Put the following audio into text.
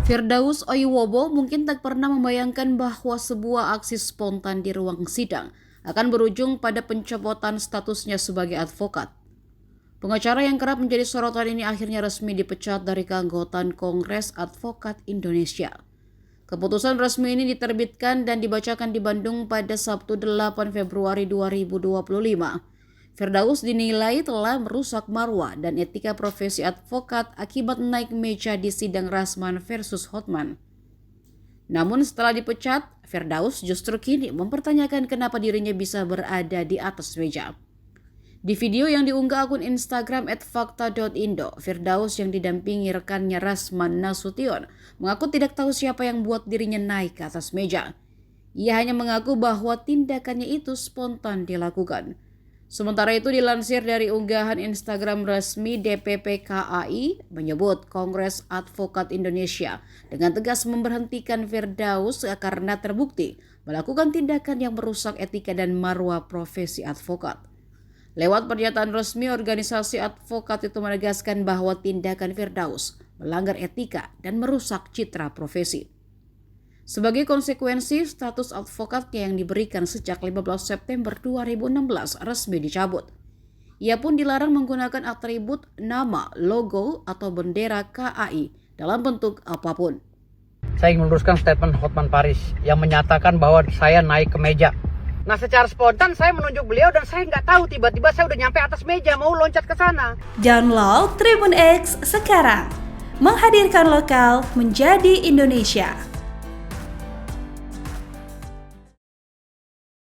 Firdaus Oiwobo mungkin tak pernah membayangkan bahwa sebuah aksi spontan di ruang sidang akan berujung pada pencopotan statusnya sebagai advokat. Pengacara yang kerap menjadi sorotan ini akhirnya resmi dipecat dari keanggotaan Kongres Advokat Indonesia. Keputusan resmi ini diterbitkan dan dibacakan di Bandung pada Sabtu 8 Februari 2025. Firdaus dinilai telah merusak marwah dan etika profesi advokat akibat naik meja di sidang Rasman versus Hotman. Namun setelah dipecat, Firdaus justru kini mempertanyakan kenapa dirinya bisa berada di atas meja. Di video yang diunggah akun Instagram @fakta.indo, Firdaus yang didampingi rekannya Rasman Nasution mengaku tidak tahu siapa yang buat dirinya naik ke atas meja. Ia hanya mengaku bahwa tindakannya itu spontan dilakukan. Sementara itu dilansir dari unggahan Instagram resmi DPP KAI menyebut Kongres Advokat Indonesia dengan tegas memberhentikan Firdaus karena terbukti melakukan tindakan yang merusak etika dan marwah profesi advokat. Lewat pernyataan resmi, organisasi advokat itu menegaskan bahwa tindakan Firdaus melanggar etika dan merusak citra profesi. Sebagai konsekuensi, status advokatnya yang diberikan sejak 15 September 2016 resmi dicabut. Ia pun dilarang menggunakan atribut, nama, logo, atau bendera KAI dalam bentuk apapun. Saya ingin meluruskan statement Hotman Paris yang menyatakan bahwa saya naik ke meja. Nah, secara spontan saya menunjuk beliau dan saya nggak tahu tiba-tiba saya udah nyampe atas meja mau loncat ke sana. Download Tribun X sekarang. Menghadirkan lokal menjadi Indonesia.